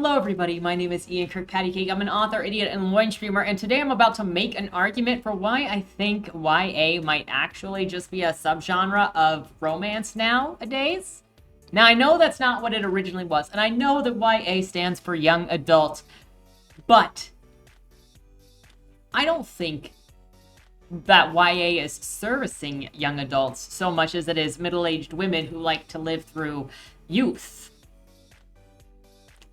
Hello everybody, my name is Ian Kirkpatrick. I'm an author, idiot, and loin streamer, and today I'm about to make an argument for why I think YA might actually just be a subgenre of romance nowadays. Now, I know that's not what it originally was, and I know that YA stands for young adult, but I don't think that YA is servicing young adults so much as it is middle-aged women who like to live through youth.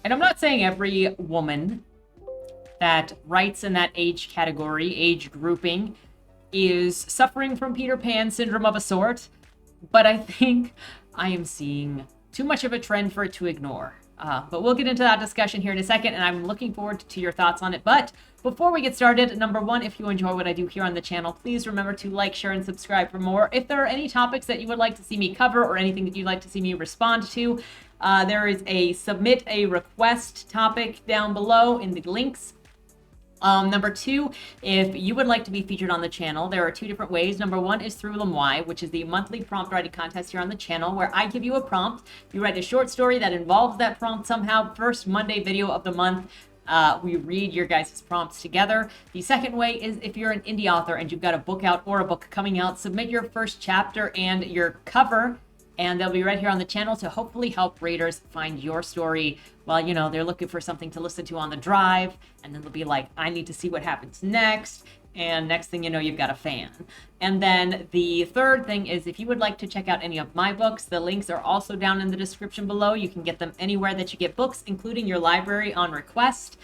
And I'm not saying every woman that writes in that age category, age grouping, is suffering from Peter Pan syndrome of a sort, but I think I am seeing too much of a trend for it to ignore. But we'll get into that discussion here in a second, and I'm looking forward to your thoughts on it. But before we get started, number one, if you enjoy what I do here on the channel, please remember to like, share, and subscribe for more. If there are any topics that you would like to see me cover or anything that you'd like to see me respond to, there is a submit a request topic down below in the links. Number two, if you would like to be featured on the channel, there are two different ways. Number one is through Lemwy, which is the monthly prompt writing contest here on the channel, where I give you a prompt. You write a short story that involves that prompt somehow. First Monday video of the month, we read your guys' prompts together. The second way is if you're an indie author and you've got a book out or a book coming out, submit your first chapter and your cover, and they'll be right here on the channel to hopefully help readers find your story while, you know, they're looking for something to listen to on the drive, and then they'll be like, I need to see what happens next, and next thing you know, you've got a fan. And then the third thing is if you would like to check out any of my books, the links are also down in the description below. You can get them anywhere that you get books, including your library on request.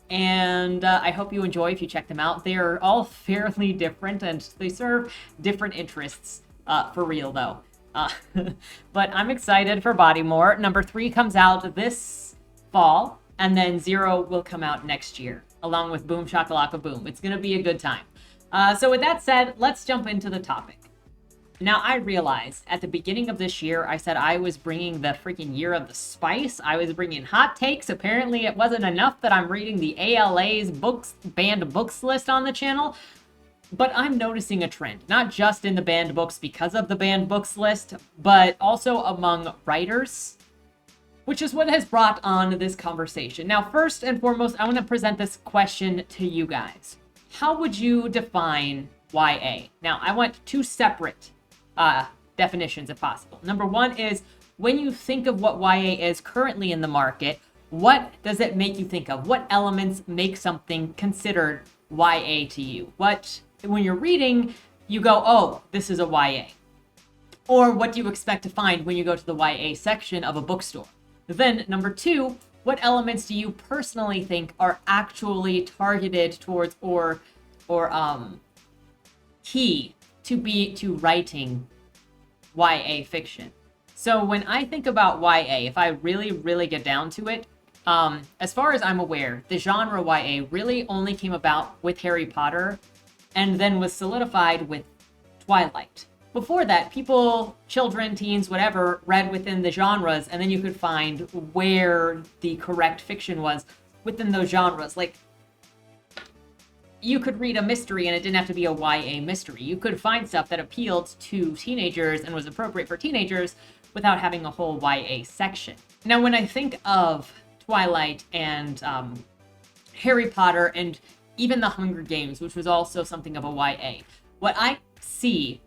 And I hope you enjoy if you check them out. They're all fairly different, and they serve different interests, for real though. But I'm excited for Bodymore. Number 3 comes out this fall, and then 0 will come out next year, along with Boom Shakalaka Boom. It's going to be a good time. So with that said, let's jump into the topic. Now, I realized at the beginning of this year, I said I was bringing the freaking year of the spice. I was bringing hot takes. Apparently, it wasn't enough that I'm reading the ALA's books, banned books list on the channel. But I'm noticing a trend, not just in the banned books because of the banned books list, but also among writers, which is what has brought on this conversation. Now, first and foremost, I want to present this question to you guys. How would you define YA? Now, I want two separate definitions if possible. Number one is, when you think of what YA is currently in the market, what does it make you think of? What elements make something considered YA to you? When you're reading, you go, oh, this is a YA. Or what do you expect to find when you go to the YA section of a bookstore? Then, number two, what elements do you personally think are actually targeted towards or key to writing YA fiction? So when I think about YA, if I really, really get down to it, as far as I'm aware, the genre YA really only came about with Harry Potter and then was solidified with Twilight. Before that, people, children, teens, whatever, read within the genres, and then you could find where the correct fiction was within those genres. Like, you could read a mystery and it didn't have to be a YA mystery. You could find stuff that appealed to teenagers and was appropriate for teenagers without having a whole YA section. Now, when I think of Twilight and Harry Potter and even the Hunger Games, which was also something of a YA, what I see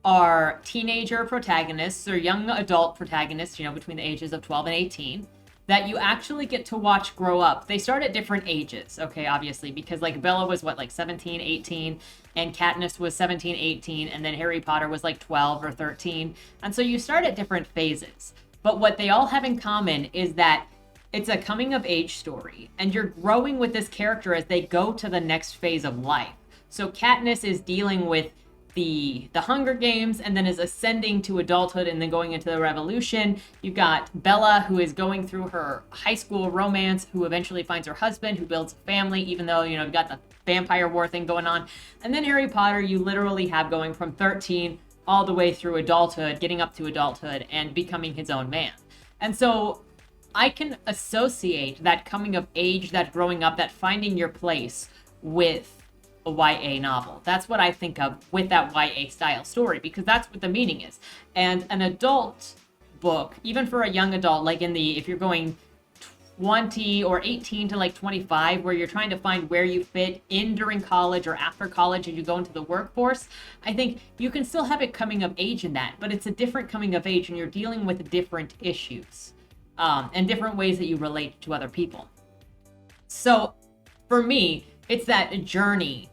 are teenager protagonists or young adult protagonists, you know, between the ages of 12 and 18, that you actually get to watch grow up. They start at different ages, okay, obviously, because like Bella was what, like 17, 18, and Katniss was 17, 18, and then Harry Potter was like 12 or 13. And so you start at different phases. But what they all have in common is that it's a coming of age story, and you're growing with this character as they go to the next phase of life. So Katniss is dealing with the Hunger Games and then is ascending to adulthood and then going into the Revolution. You've got Bella, who is going through her high school romance, who eventually finds her husband, who builds a family, even though, you know, you've got the vampire war thing going on. And then Harry Potter, you literally have going from 13 all the way through adulthood, getting up to adulthood and becoming his own man. And so I can associate that coming of age, that growing up, that finding your place with a YA novel. That's what I think of with that YA style story, because that's what the meaning is. And an adult book, even for a young adult, like if you're going 20 or 18 to like 25, where you're trying to find where you fit in during college or after college and you go into the workforce, I think you can still have it coming of age in that, but it's a different coming of age and you're dealing with different issues and different ways that you relate to other people. So for me, it's that journey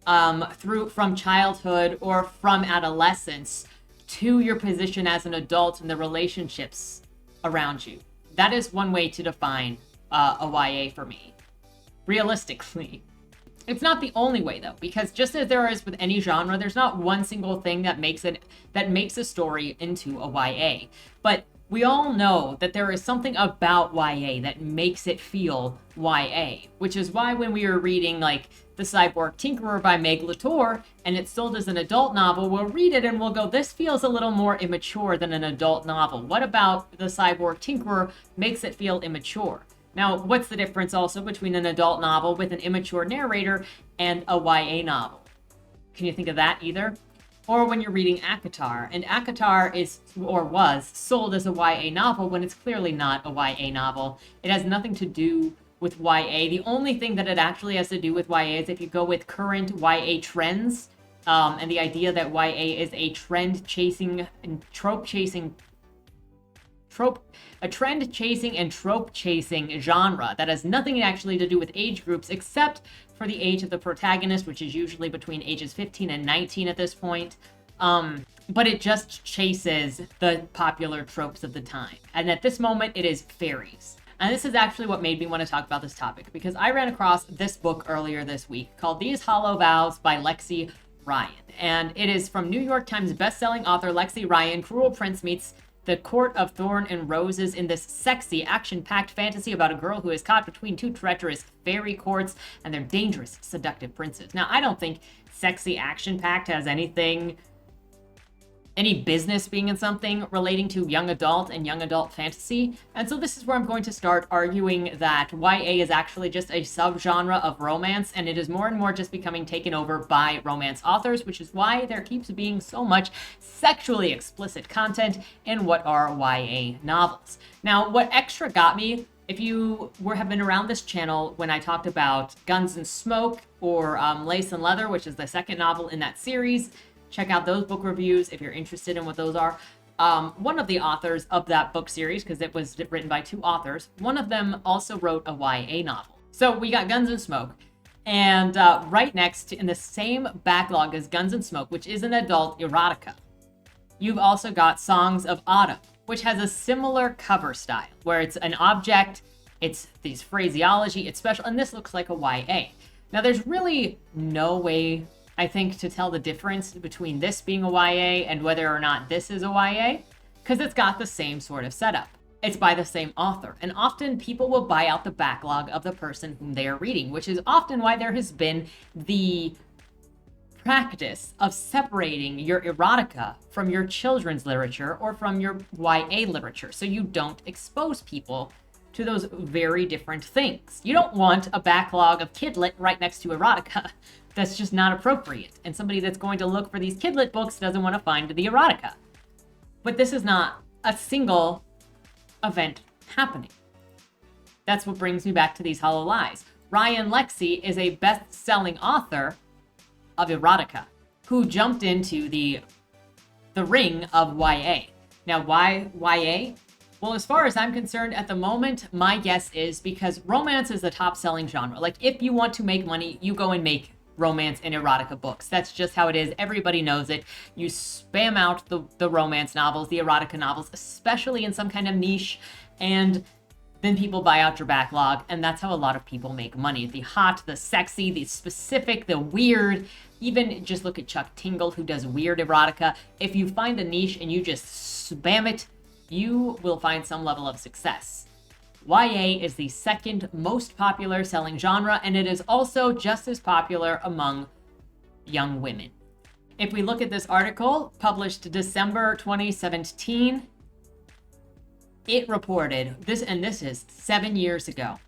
from childhood or from adolescence to your position as an adult and the relationships around you. That is one way to define a YA for me, realistically. It's not the only way though, because just as there is with any genre, there's not one single thing that makes a story into a YA. But we all know that there is something about YA that makes it feel YA, which is why when we were reading like The Cyborg Tinkerer by Meg Latour, and it's sold as an adult novel, we'll read it and we'll go, this feels a little more immature than an adult novel. What about The Cyborg Tinkerer makes it feel immature? Now, what's the difference also between an adult novel with an immature narrator and a YA novel? Can you think of that either? Or when you're reading ACOTAR, and ACOTAR is, or was, sold as a YA novel when it's clearly not a YA novel. It has nothing to do with YA. The only thing that it actually has to do with YA is if you go with current YA trends, and the idea that YA is a trend-chasing and trope-chasing genre that has nothing actually to do with age groups except for the age of the protagonist, which is usually between ages 15 and 19 at this point. But it just chases the popular tropes of the time. And at this moment, it is fairies. And this is actually what made me want to talk about this topic, because I ran across this book earlier this week called These Hollow Vows by Lexi Ryan. And it is from New York Times bestselling author Lexi Ryan. Cruel Prince meets the Court of Thorn and Roses in this sexy, action-packed fantasy about a girl who is caught between two treacherous fairy courts and their dangerous, seductive princes. Now, I don't think sexy, action-packed has any business being in something relating to young adult and young adult fantasy. And so this is where I'm going to start arguing that YA is actually just a subgenre of romance, and it is more and more just becoming taken over by romance authors, which is why there keeps being so much sexually explicit content in what are YA novels. Now, what extra got me, if you have been around this channel when I talked about Guns and Smoke or Lace and Leather, which is the second novel in that series, check out those book reviews if you're interested in what those are. One of the authors of that book series, because it was written by two authors, one of them also wrote a YA novel. So we got Guns and Smoke, and right next to, in the same backlog as Guns and Smoke, which is an adult erotica, you've also got Songs of Autumn, which has a similar cover style, where it's an object, it's these phraseology, it's special, and this looks like a YA. Now there's really no way, I think, to tell the difference between this being a YA and whether or not this is a YA, because it's got the same sort of setup. It's by the same author, and often people will buy out the backlog of the person whom they are reading, which is often why there has been the practice of separating your erotica from your children's literature or from your YA literature, so you don't expose people to those very different things. You don't want a backlog of kidlit right next to erotica. That's just not appropriate. And somebody that's going to look for these kidlit books doesn't want to find the erotica. But this is not a single event happening. That's what brings me back to These Hollow Lies. Ryan Lexi is a best-selling author of erotica who jumped into the ring of YA. Now, why YA? Well, as far as I'm concerned, at the moment, my guess is because romance is the top-selling genre. Like, if you want to make money, you go and make romance and erotica books. That's just how it is. Everybody knows it. You spam out the romance novels, the erotica novels, especially in some kind of niche, and then people buy out your backlog, and that's how a lot of people make money. The hot, the sexy, the specific, the weird. Even just look at Chuck Tingle, who does weird erotica. If you find a niche and you just spam it, you will find some level of success. YA is the second most popular selling genre, and it is also just as popular among young women. If we look at this article, published December 2017, it reported, this is 7 years ago,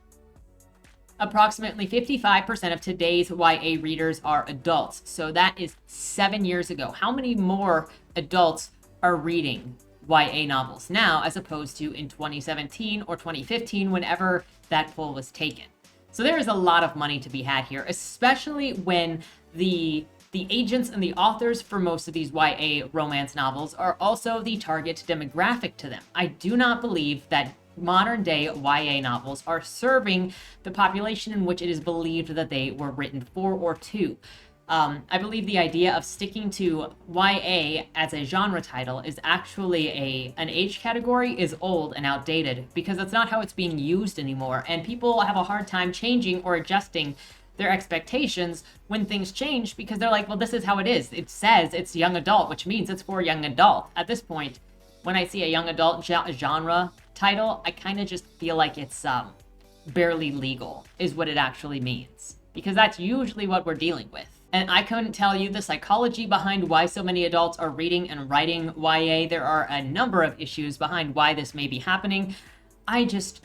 approximately 55% of today's YA readers are adults. So that is 7 years ago. How many more adults are reading YA novels now, as opposed to in 2017 or 2015, whenever that poll was taken. So there is a lot of money to be had here, especially when the agents and the authors for most of these YA romance novels are also the target demographic to them. I do not believe that modern day YA novels are serving the population in which it is believed that they were written for or to. I believe the idea of sticking to YA as a genre title is actually an age category is old and outdated, because that's not how it's being used anymore, and people have a hard time changing or adjusting their expectations when things change, because they're like, well, this is how it is. It says it's young adult, which means it's for young adult. At this point, when I see a young adult genre title, I kind of just feel like it's barely legal, is what it actually means, because that's usually what we're dealing with. And I couldn't tell you the psychology behind why so many adults are reading and writing YA. There are a number of issues behind why this may be happening. I just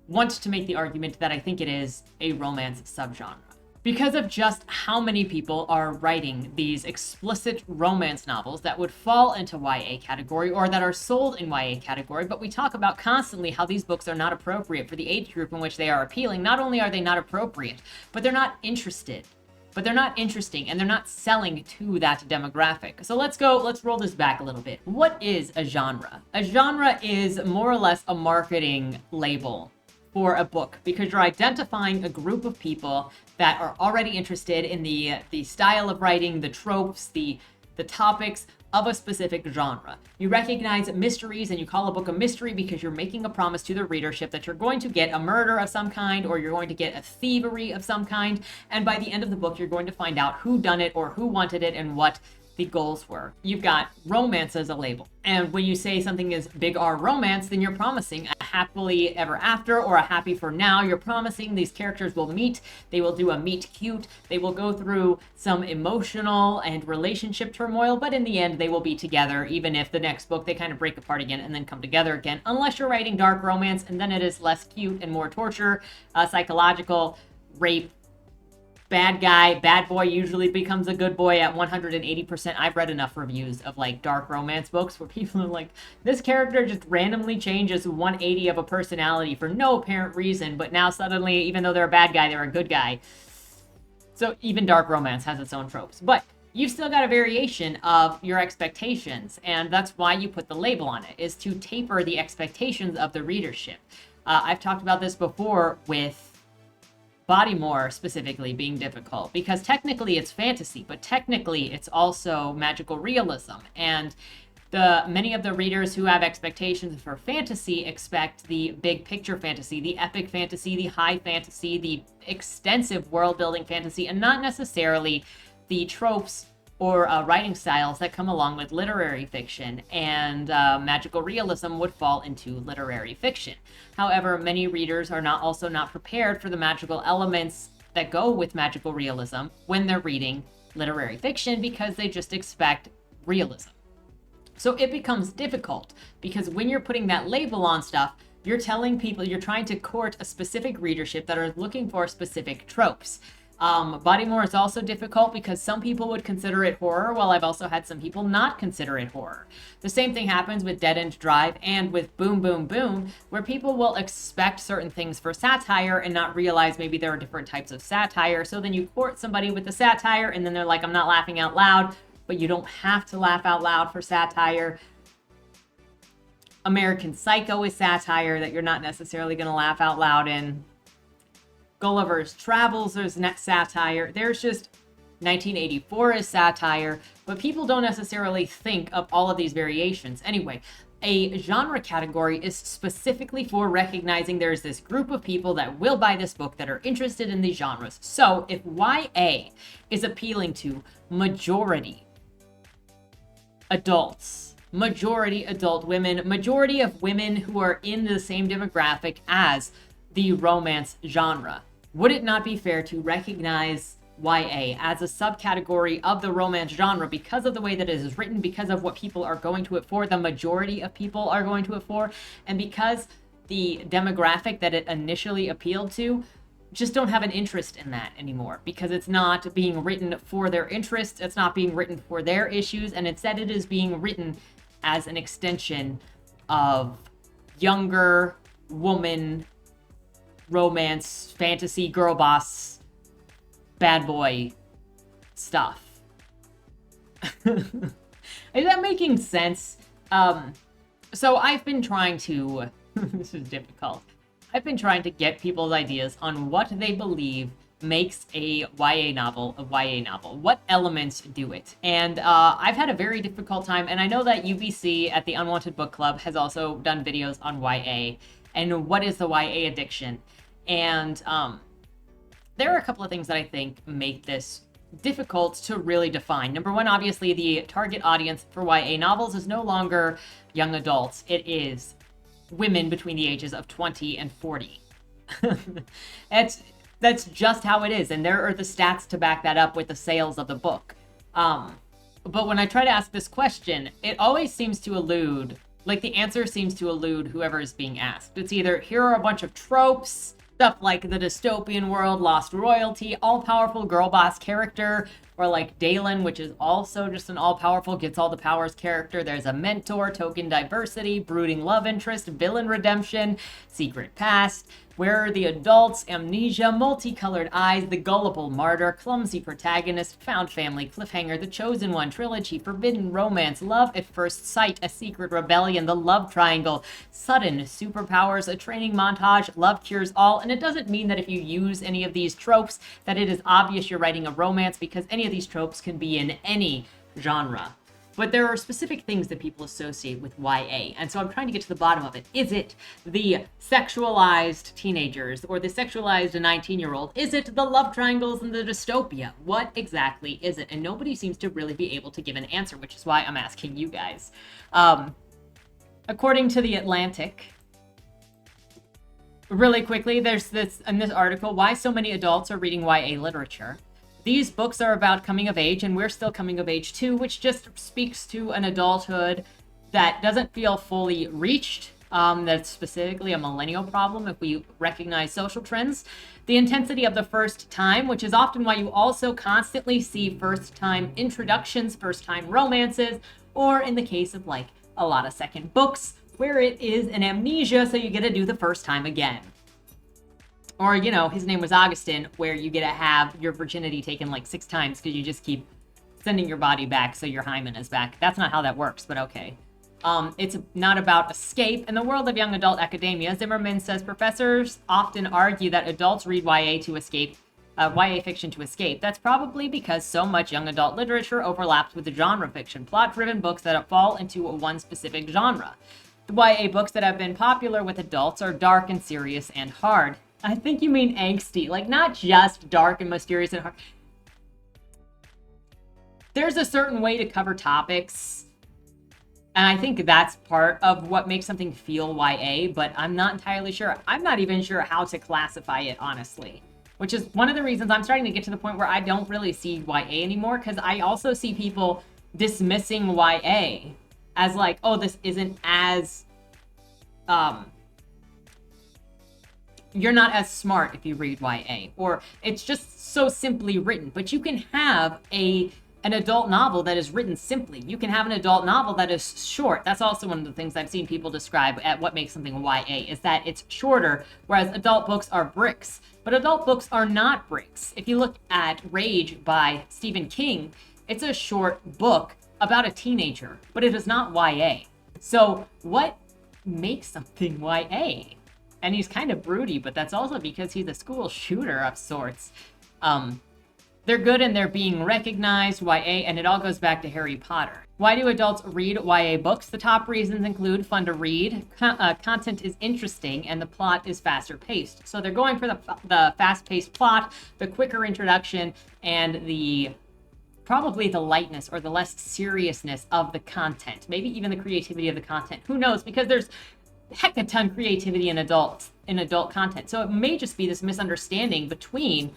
want to make the argument that I think it is a romance subgenre, because of just how many people are writing these explicit romance novels that would fall into YA category or that are sold in YA category. But we talk about constantly how these books are not appropriate for the age group in which they are appealing. Not only are they not appropriate, but they're not interested. But they're not interesting, and they're not selling to that demographic. So let's roll this back a little bit. What is a genre? A genre is more or less a marketing label for a book, because you're identifying a group of people that are already interested in the style of writing, the tropes, the topics of a specific genre. You recognize mysteries and you call a book a mystery because you're making a promise to the readership that you're going to get a murder of some kind, or you're going to get a thievery of some kind, and by the end of the book you're going to find out who done it or who wanted it and what the goals were. You've got romance as a label. And when you say something is big R romance, then you're promising a happily ever after or a happy for now. You're promising these characters will meet, they will do a meet cute, they will go through some emotional and relationship turmoil, but in the end they will be together, even if the next book they kind of break apart again and then come together again, unless you're writing dark romance, and then it is less cute and more torture, psychological, rape, bad boy usually becomes a good boy at 180%. I've read enough reviews of like dark romance books where people are like, this character just randomly changes 180 of a personality for no apparent reason, but now suddenly, even though they're a bad guy, they're a good guy. So even dark romance has its own tropes, but you've still got a variation of your expectations, and that's why you put the label on it, is to taper the expectations of the readership. I've talked about this before with Bodymore specifically being difficult, because technically it's fantasy, but technically it's also magical realism, and many of the readers who have expectations for fantasy expect the big picture fantasy, the epic fantasy, the high fantasy, the extensive world building fantasy, and not necessarily the tropes or writing styles that come along with literary fiction, and magical realism would fall into literary fiction. However, many readers are also not prepared for the magical elements that go with magical realism when they're reading literary fiction, because they just expect realism. So it becomes difficult, because when you're putting that label on stuff, you're telling people, you're trying to court a specific readership that are looking for specific tropes. Bodymore is also difficult because some people would consider it horror, while I've also had some people not consider it horror. The same thing happens with Dead End Drive and with Boom Boom Boom, where people will expect certain things for satire and not realize maybe there are different types of satire. So then you court somebody with the satire, and then they're like, I'm not laughing out loud, but you don't have to laugh out loud for satire. American Psycho is satire that you're not necessarily going to laugh out loud in. Gulliver's Travels, there's satire. There's just 1984 is satire, but people don't necessarily think of all of these variations. Anyway, a genre category is specifically for recognizing there's this group of people that will buy this book that are interested in these genres. So if YA is appealing to majority adults, majority adult women, majority of women who are in the same demographic as the romance genre, would it not be fair to recognize YA as a subcategory of the romance genre because of the way that it is written, because of what people are going to it for, the majority of people are going to it for, and because the demographic that it initially appealed to just don't have an interest in that anymore, because it's not being written for their interests, it's not being written for their issues, and instead it is being written as an extension of younger woman romance, fantasy, girl boss, bad boy stuff. Is that making sense? So I've been trying to, this is difficult. I've been trying to get people's ideas on what they believe makes a YA novel a YA novel. What elements do it? And I've had a very difficult time, and I know that UBC at the Unwanted Book Club has also done videos on YA, and what is the YA addiction? And there are a couple of things that I think make this difficult to really define. Number one, obviously, the target audience for YA novels is no longer young adults. It is women between the ages of 20 and 40. That's just how it is, and there are the stats to back that up with the sales of the book. But when I try to ask this question, it always seems to elude, like the answer seems to elude whoever is being asked. It's either, here are a bunch of tropes, stuff like the dystopian world, lost royalty, all-powerful girl boss character, or like Dalen, which is also just an all-powerful, gets all the powers character. There's a mentor, token diversity, brooding love interest, villain redemption, secret past. Where are the adults? Amnesia, multicolored eyes, the gullible martyr, clumsy protagonist, found family, cliffhanger, the chosen one, trilogy, forbidden romance, love at first sight, a secret rebellion, the love triangle, sudden superpowers, a training montage, love cures all. And it doesn't mean that if you use any of these tropes that it is obvious you're writing a romance, because any of these tropes can be in any genre. But there are specific things that people associate with YA. And so I'm trying to get to the bottom of it. Is it the sexualized teenagers or the sexualized 19-year-old? Is it the love triangles and the dystopia? What exactly is it? And nobody seems to really be able to give an answer, which is why I'm asking you guys. According to The Atlantic, really quickly, there's this in this article, why so many adults are reading YA literature. These books are about coming of age, and we're still coming of age too, which just speaks to an adulthood that doesn't feel fully reached. That's specifically a millennial problem if we recognize social trends. The intensity of the first time, which is often why you also constantly see first-time introductions, first-time romances, or in the case of like a lot of second books, where it is an amnesia, so you get to do the first time again. Or, you know, His Name Was Augustine, where you get to have your virginity taken like 6 times because you just keep sending your body back so your hymen is back. That's not how that works, but okay. It's not about escape. In the world of young adult academia, Zimmerman says professors often argue that adults read YA to escape, YA fiction to escape. That's probably because so much young adult literature overlaps with the genre fiction, plot-driven books that fall into one specific genre. The YA books that have been popular with adults are dark and serious and hard. I think you mean angsty, like not just dark and mysterious and hard. There's a certain way to cover topics, and I think that's part of what makes something feel YA, but I'm not entirely sure. I'm not even sure how to classify it, honestly, which is one of the reasons I'm starting to get to the point where I don't really see YA anymore, because I also see people dismissing YA as like, oh, this isn't as, you're not as smart if you read YA, or it's just so simply written. But you can have an adult novel that is written simply. You can have an adult novel that is short. That's also one of the things I've seen people describe at what makes something YA, is that it's shorter, whereas adult books are bricks. But adult books are not bricks. If you look at Rage by Stephen King, it's a short book about a teenager, but it is not YA. So what makes something YA? And he's kind of broody, but that's also because he's a school shooter of sorts. They're good and they're being recognized, YA, and it all goes back to Harry Potter. Why do adults read YA books? The top reasons include fun to read, content is interesting, and the plot is faster paced. So they're going for the fast-paced plot, the quicker introduction, and probably the lightness or the less seriousness of the content. Maybe even the creativity of the content. Who knows? Because there's heck a ton of creativity in adult content. So it may just be this misunderstanding between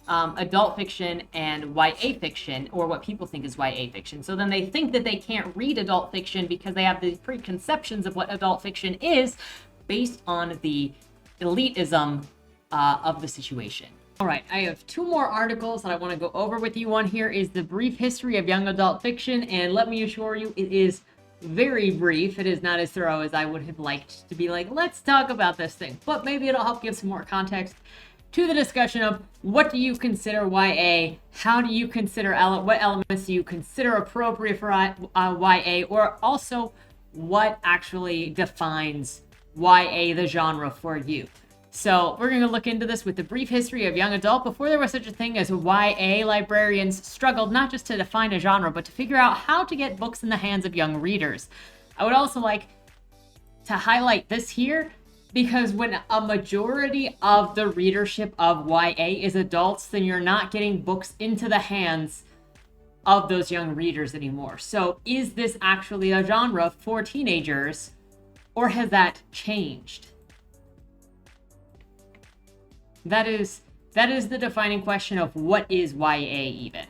adult fiction and YA fiction, or what people think is YA fiction. So then they think that they can't read adult fiction because they have these preconceptions of what adult fiction is based on the elitism of the situation. All right, I have 2 more articles that I want to go over with you. One here is The Brief History of Young Adult Fiction, and let me assure you, it is very brief. It is not as thorough as I would have liked to be like, let's talk about this thing. But maybe it'll help give some more context to the discussion of what do you consider YA? How do you consider what elements do you consider appropriate for YA? Or also, what actually defines YA, the genre, for you? So we're going to look into this with the brief history of young adult. Before there was such a thing as YA, librarians struggled not just to define a genre, but to figure out how to get books in the hands of young readers. I would also like to highlight this here, because when a majority of the readership of YA is adults, then you're not getting books into the hands of those young readers anymore. So is this actually a genre for teenagers, or has that changed? That is the defining question of what is YA even.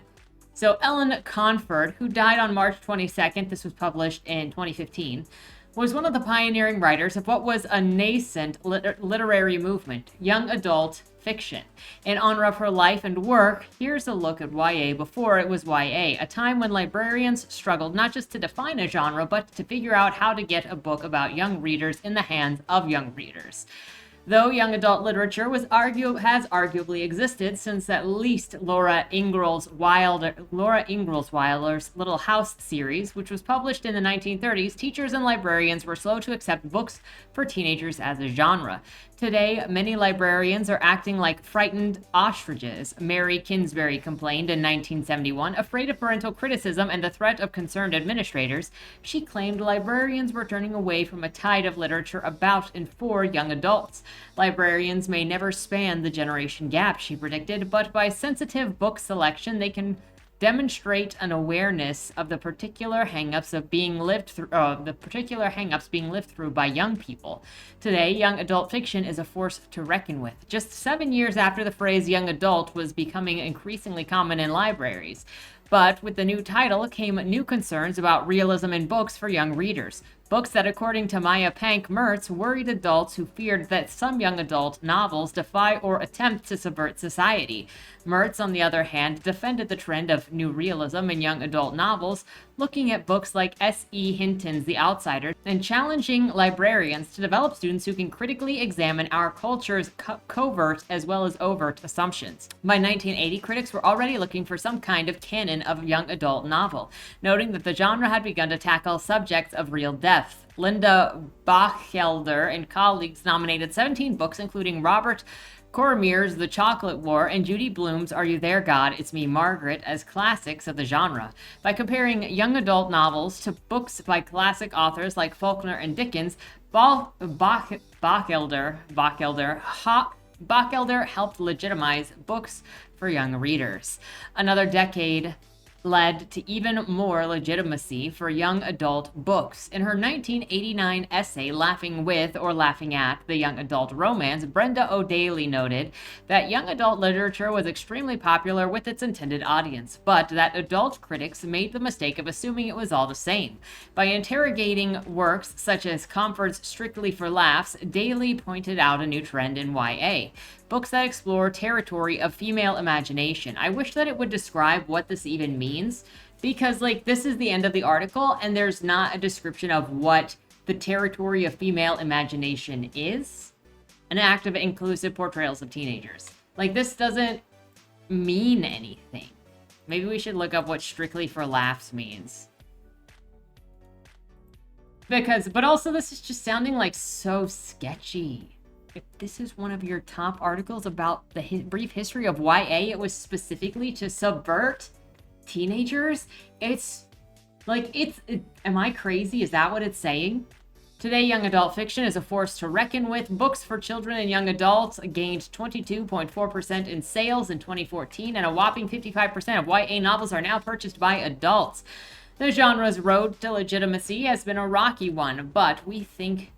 So Ellen Conford, who died on March 22nd, this was published in 2015, was one of the pioneering writers of what was a nascent literary movement, young adult fiction. In honor of her life and work, here's a look at YA before it was YA, a time when librarians struggled not just to define a genre, but to figure out how to get a book about young readers in the hands of young readers. Though young adult literature has arguably existed since at least Laura Ingalls Wilder's Little House series, which was published in the 1930s, teachers and librarians were slow to accept books for teenagers as a genre. Today, many librarians are acting like frightened ostriches, Mary Kinsbury complained in 1971. Afraid of parental criticism and the threat of concerned administrators, she claimed librarians were turning away from a tide of literature about and for young adults. Librarians may never span the generation gap, she predicted, but by sensitive book selection, they can demonstrate an awareness of the particular hangups being lived through by young people. Today, young adult fiction is a force to reckon with. Just 7 years after the phrase young adult was becoming increasingly common in libraries. But with the new title came new concerns about realism in books for young readers. Books that, according to Maya Pank-Mertz, worried adults who feared that some young adult novels defy or attempt to subvert society. Mertz, on the other hand, defended the trend of new realism in young adult novels, looking at books like S.E. Hinton's The Outsider and challenging librarians to develop students who can critically examine our culture's covert as well as overt assumptions. By 1980, critics were already looking for some kind of canon of young adult novel, noting that the genre had begun to tackle subjects of real depth. Linda Bachelder and colleagues nominated 17 books, including Robert Coromir's The Chocolate War and Judy Blume's Are You There, God? It's Me, Margaret, as classics of the genre. By comparing young adult novels to books by classic authors like Faulkner and Dickens, Bachelder helped legitimize books for young readers. Another decade led to even more legitimacy for young adult books. In her 1989 essay, Laughing With or Laughing At the Young Adult Romance, Brenda O'Daly noted that young adult literature was extremely popular with its intended audience, but that adult critics made the mistake of assuming it was all the same. By interrogating works such as Comfort's Strictly for Laughs, Daly pointed out a new trend in YA. Books that explore territory of female imagination. I wish that it would describe what this even means, because this is the end of the article and there's not a description of what the territory of female imagination is. An act of inclusive portrayals of teenagers. This doesn't mean anything. Maybe we should look up what Strictly for Laughs means. But also this is just sounding so sketchy. If this is one of your top articles about the brief history of YA, it was specifically to subvert teenagers. Am I crazy? Is that what it's saying? Today, young adult fiction is a force to reckon with. Books for children and young adults gained 22.4% in sales in 2014, and a whopping 55% of YA novels are now purchased by adults. The genre's road to legitimacy has been a rocky one, but we can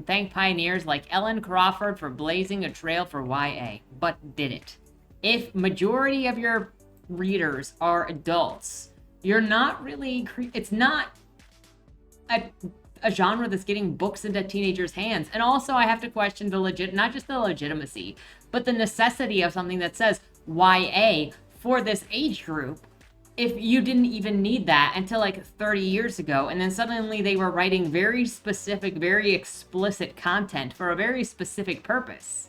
thank pioneers like Ellen Crawford for blazing a trail for YA. But did it? If majority of your readers are adults, you're not really... It's not a genre that's getting books into teenagers' hands. And also, I have to question not just the legitimacy, but the necessity of something that says YA for this age group. if you didn't even need that until like 30 years ago, and then suddenly they were writing very specific, very explicit content for a very specific purpose.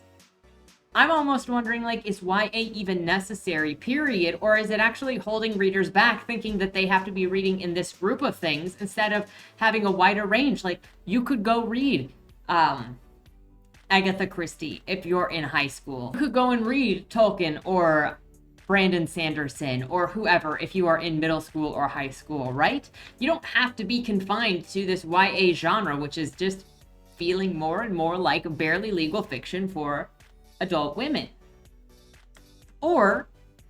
I'm almost wondering, like, is YA even necessary, period? Or is it actually holding readers back, thinking that they have to be reading in this group of things instead of having a wider range? Like, you could go read Agatha Christie if you're in high school. You could go and read Tolkien or Brandon Sanderson or whoever if you are in middle school or high school, right? You don't have to be confined to this YA genre, which is just feeling more and more like barely legal fiction for adult women. Or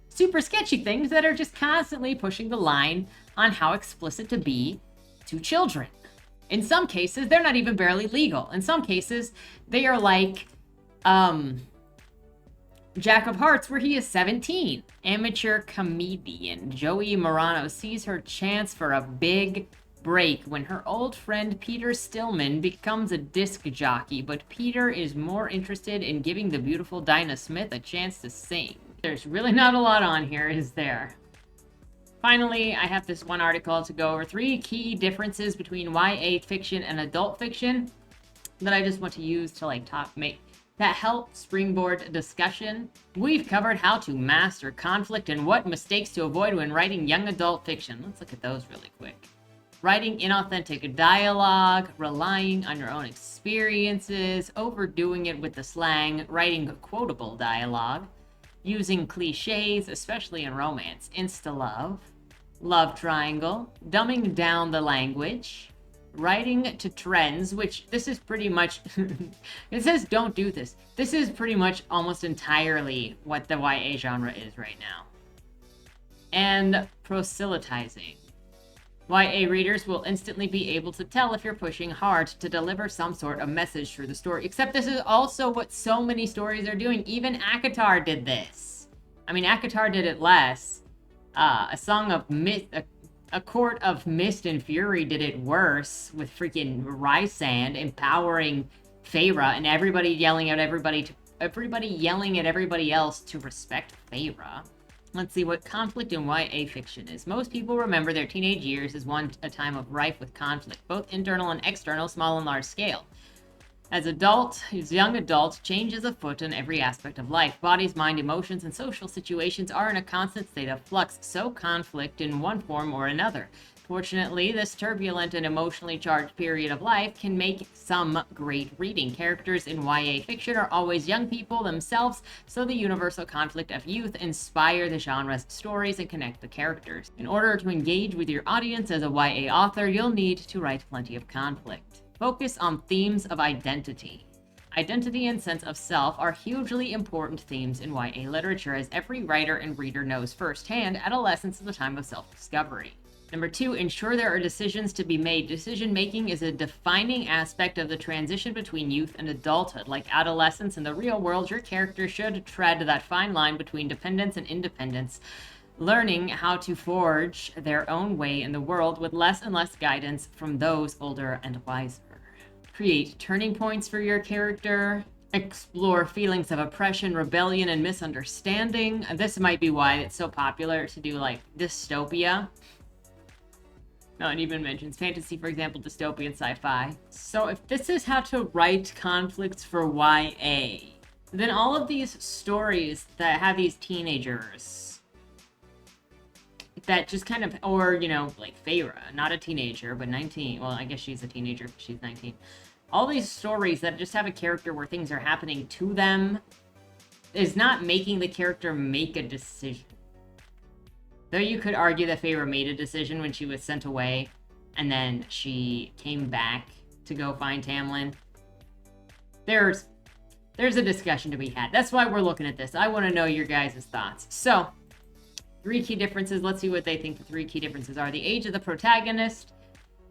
super sketchy things that are just constantly pushing the line on how explicit to be to children. In some cases, they're not even barely legal. In some cases, they are like Jack of Hearts, where he is 17. Amateur comedian Joey Morano sees her chance for a big break when her old friend Peter Stillman becomes a disc jockey, but Peter is more interested in giving the beautiful Dinah Smith a chance to sing. There's really not a lot on here, is there? Finally, I have this one article to go over 3 key differences between YA fiction and adult fiction that I just want to use to that help springboard discussion. We've covered how to master conflict and what mistakes to avoid when writing young adult fiction. Let's look at those really quick. Writing inauthentic dialogue, relying on your own experiences, overdoing it with the slang, writing quotable dialogue, using cliches, especially in romance, insta-love, love triangle, dumbing down the language, writing to trends, which this is pretty much, it says don't do this. This is pretty much almost entirely what the YA genre is right now. And proselytizing. YA readers will instantly be able to tell if you're pushing hard to deliver some sort of message through the story. Except this is also what so many stories are doing. Even ACOTAR did this. I mean, ACOTAR did it less. A Court of Mist and Fury did it worse with freaking Rysand empowering Feyre and everybody yelling at everybody else to respect Feyre. Let's see what conflict in YA fiction is. Most people remember their teenage years as a time of rife with conflict, both internal and external, small and large scale. As young adult, change is afoot in every aspect of life. Bodies, mind, emotions, and social situations are in a constant state of flux, so conflict in one form or another. Fortunately, this turbulent and emotionally charged period of life can make some great reading. Characters in YA fiction are always young people themselves, so the universal conflict of youth inspire the genre's stories and connect the characters. In order to engage with your audience as a YA author, you'll need to write plenty of conflict. Focus on themes of identity. Identity and sense of self are hugely important themes in YA literature, as every writer and reader knows firsthand adolescence is a time of self-discovery. Number 2, ensure there are decisions to be made. Decision-making is a defining aspect of the transition between youth and adulthood. Like adolescence in the real world, your character should tread that fine line between dependence and independence, learning how to forge their own way in the world with less and less guidance from those older and wiser. Create turning points for your character. Explore feelings of oppression, rebellion, and misunderstanding. This might be why it's so popular to do like dystopia. No, it even mentions fantasy, for example, dystopian sci-fi. So if this is how to write conflicts for YA, then all of these stories that have these teenagers that just kind of, or, you know, like Feyre, not a teenager, but 19. Well, I guess she's a teenager because she's 19. All these stories that just have a character where things are happening to them is not making the character make a decision. Though you could argue that Feyre made a decision when she was sent away, and then she came back to go find Tamlin. There's a discussion to be had. That's why we're looking at this. I want to know your guys' thoughts. So, 3 key differences. Let's see what they think the 3 key differences are. The age of the protagonist.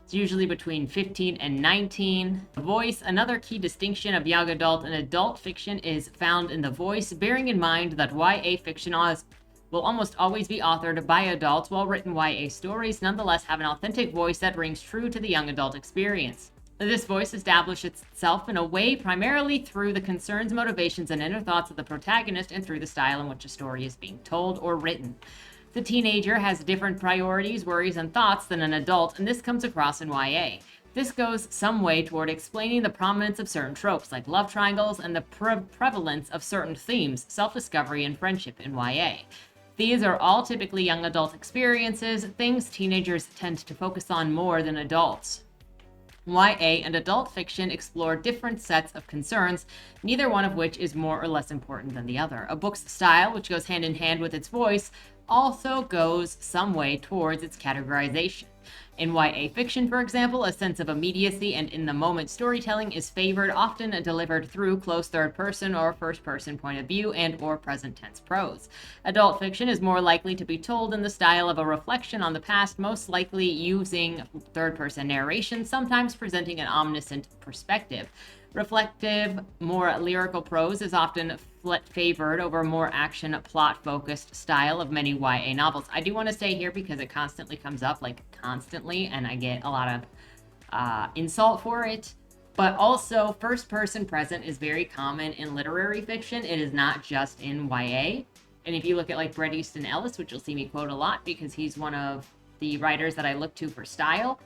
It's usually between 15 and 19. The voice. Another key distinction of young adult and adult fiction is found in the voice, bearing in mind that YA fiction will almost always be authored by adults, while written YA stories nonetheless have an authentic voice that rings true to the young adult experience. This voice establishes itself in a way primarily through the concerns, motivations, and inner thoughts of the protagonist, and through the style in which a story is being told or written. The teenager has different priorities, worries, and thoughts than an adult, and this comes across in YA. This goes some way toward explaining the prominence of certain tropes, like love triangles, and the prevalence of certain themes, self-discovery and friendship, in YA. These are all typically young adult experiences, things teenagers tend to focus on more than adults. YA and adult fiction explore different sets of concerns, neither one of which is more or less important than the other. A book's style, which goes hand in hand with its voice, also goes some way towards its categorization. In YA fiction, for example, a sense of immediacy and in-the-moment storytelling is favored, often delivered through close third-person or first-person point of view and or present-tense prose. Adult fiction is more likely to be told in the style of a reflection on the past, most likely using third-person narration, sometimes presenting an omniscient perspective. Reflective, more lyrical prose is often favored over more action, plot-focused style of many YA novels. I do want to say here, because it constantly comes up, constantly, and I get a lot of insult for it, but also first-person present is very common in literary fiction. It is not just in YA. And if you look at Bret Easton Ellis, which you'll see me quote a lot because he's one of the writers that I look to for style,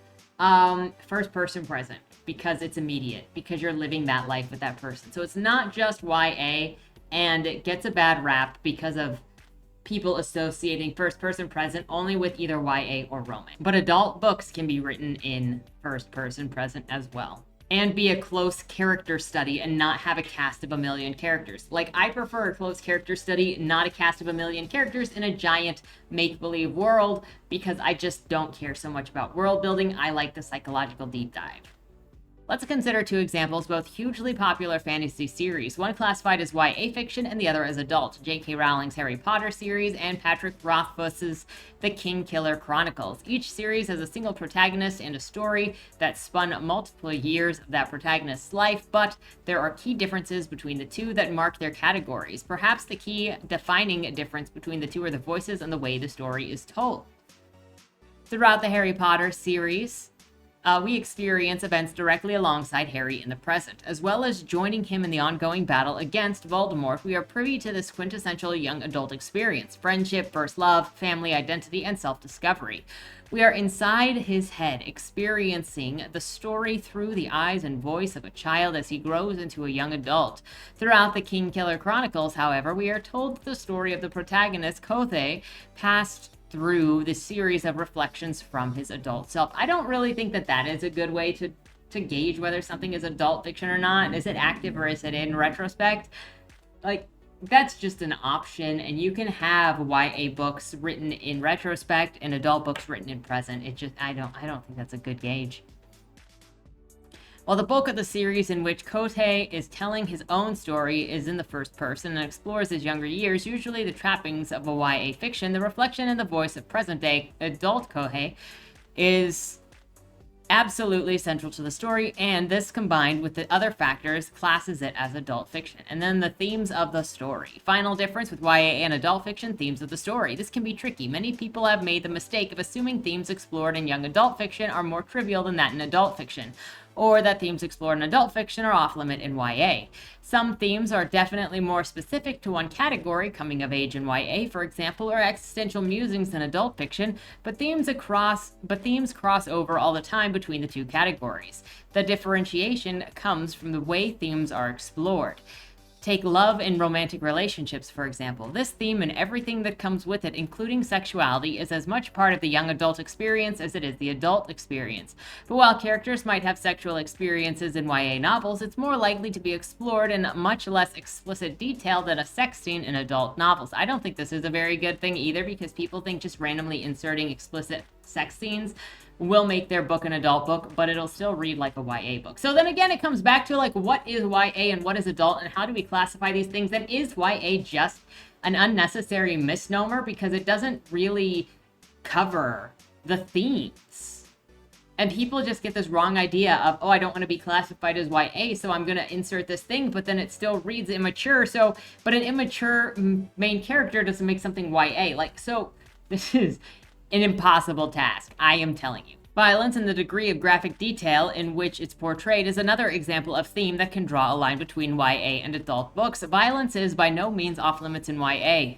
first-person present, because it's immediate, because you're living that life with that person. So it's not just YA, and it gets a bad rap because of people associating first-person present only with either YA or romance. But adult books can be written in first-person present as well, and be a close character study and not have a cast of a million characters. I prefer a close character study, not a cast of a million characters in a giant make-believe world, because I just don't care so much about world building. I like the psychological deep dive. Let's consider two examples, both hugely popular fantasy series, one classified as YA fiction and the other as adult: J.K. Rowling's Harry Potter series and Patrick Rothfuss's The Kingkiller Chronicles. Each series has a single protagonist and a story that spun multiple years of that protagonist's life, but there are key differences between the two that mark their categories. Perhaps the key defining difference between the two are the voices and the way the story is told. Throughout the Harry Potter series, we experience events directly alongside Harry in the present, as well as joining him in the ongoing battle against Voldemort. We are privy to this quintessential young adult experience: friendship, first love, family identity, and self-discovery. We are inside his head, experiencing the story through the eyes and voice of a child as he grows into a young adult. Throughout the Kingkiller Chronicles, however, we are told the story of the protagonist, Kaede, passed through the series of reflections from his adult self. I don't really think that that is a good way to gauge whether something is adult fiction or not. Is it active or is it in retrospect? That's just an option, and you can have YA books written in retrospect and adult books written in present. I don't think that's a good gauge. While the bulk of the series in which Kaede is telling his own story is in the first person and explores his younger years, usually the trappings of a YA fiction, the reflection and the voice of present-day adult Kaede is absolutely central to the story, and this, combined with the other factors, classes it as adult fiction. And then the themes of the story. Final difference with YA and adult fiction: themes of the story. This can be tricky. Many people have made the mistake of assuming themes explored in young adult fiction are more trivial than that in adult fiction, or that themes explored in adult fiction are off-limit in YA. Some themes are definitely more specific to one category, coming of age in YA, for example, or existential musings in adult fiction, but themes cross over all the time between the two categories. The differentiation comes from the way themes are explored. Take love in romantic relationships, for example. This theme and everything that comes with it, including sexuality, is as much part of the young adult experience as it is the adult experience. But while characters might have sexual experiences in YA novels, it's more likely to be explored in much less explicit detail than a sex scene in adult novels. I don't think this is a very good thing either, because people think just randomly inserting explicit sex scenes will make their book an adult book, but it'll still read like a YA book. So then again, it comes back to what is YA and what is adult, and how do we classify these things? And is YA just an unnecessary misnomer because it doesn't really cover the themes? And people just get this wrong idea of, oh, I don't want to be classified as YA, so I'm going to insert this thing, but then it still reads immature. But an immature main character doesn't make something YA. This is an impossible task, I am telling you. Violence and the degree of graphic detail in which it's portrayed is another example of theme that can draw a line between YA and adult books. Violence is by no means off limits in YA.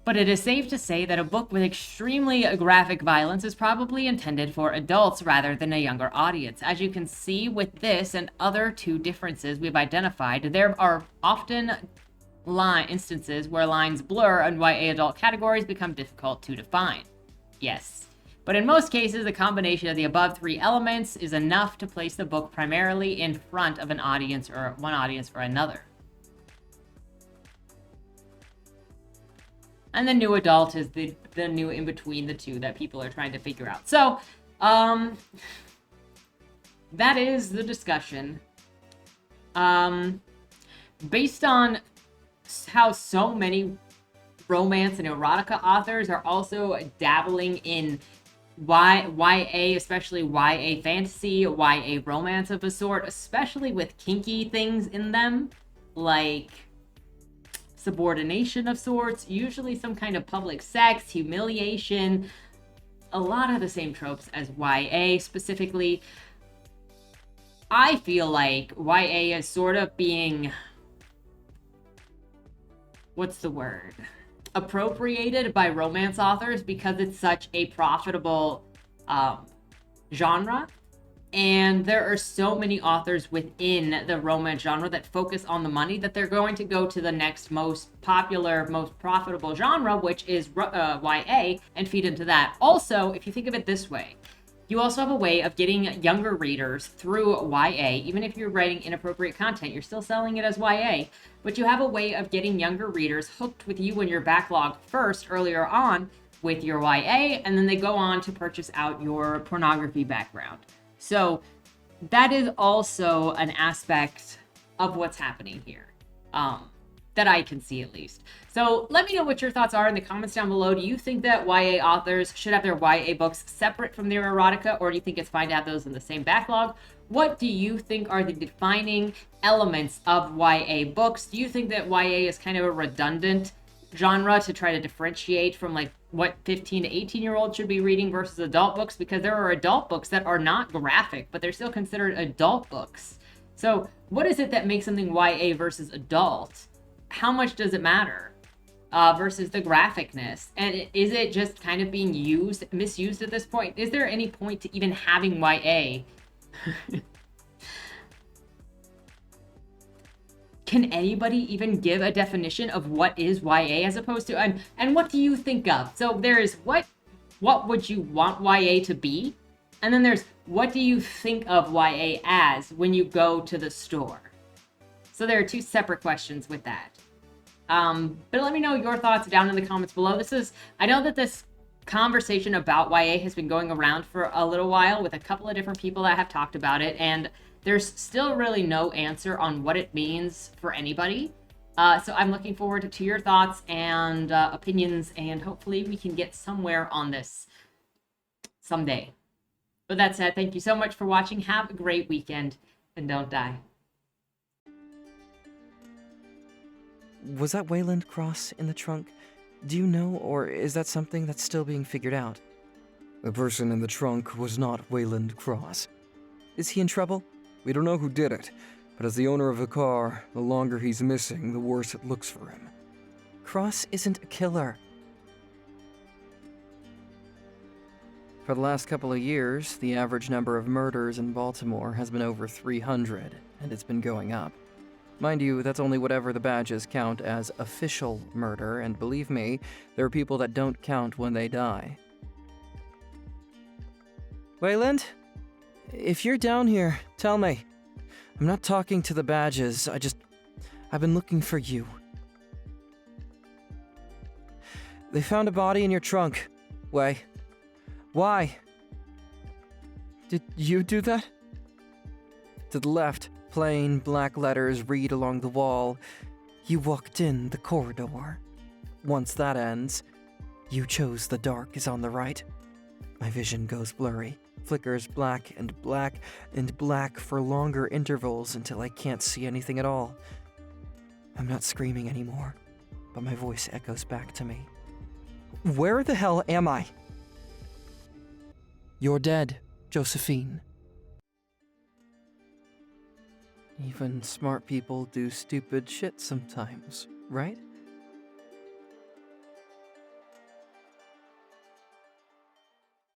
But it is safe to say that a book with extremely graphic violence is probably intended for adults rather than a younger audience. As you can see with this and other two differences we've identified, there are often instances where lines blur and YA adult categories become difficult to define. Yes. But in most cases, a combination of the above three elements is enough to place the book primarily in front of an audience or one audience or another. And the new adult is the new in between the two that people are trying to figure out. So, that is the discussion. Based on how so many romance and erotica authors are also dabbling in YA, especially YA fantasy, YA romance of a sort, especially with kinky things in them, like subordination of sorts, usually some kind of public sex, humiliation, a lot of the same tropes as YA specifically. I feel like YA is sort of being, what's the word? Appropriated by romance authors because it's such a profitable genre. And there are so many authors within the romance genre that focus on the money that they're going to go to the next most popular, most profitable genre, which is YA, and feed into that. Also, if you think of it this way, you also have a way of getting younger readers through YA. Even if you're writing inappropriate content, you're still selling it as YA. But you have a way of getting younger readers hooked with you in your backlog first, earlier on, with your YA, and then they go on to purchase out your pornography background. So that is also an aspect of what's happening here, that I can see at least. So let me know what your thoughts are in the comments down below. Do you think that YA authors should have their YA books separate from their erotica, or do you think it's fine to have those in the same backlog? What do you think are the defining elements of YA books? Do you think that YA is kind of a redundant genre to try to differentiate from like what 15 to 18-year-olds should be reading versus adult books? Because there are adult books that are not graphic, but they're still considered adult books. So what is it that makes something YA versus adult? How much does it matter versus the graphicness? And is it just kind of being misused at this point? Is there any point to even having YA? Can anybody even give a definition of what is YA as opposed to, and what do you think of? So there's what would you want YA to be? And then there's what do you think of YA as when you go to the store? So there are two separate questions with that. But let me know your thoughts down in the comments below. I know that this conversation about YA has been going around for a little while with a couple of different people that have talked about it, and there's still really no answer on what it means for anybody. So I'm looking forward to your thoughts and opinions, and hopefully we can get somewhere on this someday. With that said, thank you so much for watching. Have a great weekend, and don't die. Was that Wayland Cross in the trunk? Do you know, or is that something that's still being figured out? The person in the trunk was not Wayland Cross. Is he in trouble? We don't know who did it, but as the owner of the car, the longer he's missing, the worse it looks for him. Cross isn't a killer. For the last couple of years, the average number of murders in Baltimore has been over 300, and it's been going up. Mind you, that's only whatever the badges count as official murder, and believe me, there are people that don't count when they die. Wayland? If you're down here, tell me. I'm not talking to the badges, I've been looking for you. They found a body in your trunk. Why? Did you do that? To the left, plain black letters read along the wall. You walked in the corridor. Once that ends, you chose the dark is on the right. My vision goes blurry, flickers black and black and black for longer intervals until I can't see anything at all. I'm not screaming anymore, but my voice echoes back to me. Where the hell am I? You're dead, Josephine. Even smart people do stupid shit sometimes, right?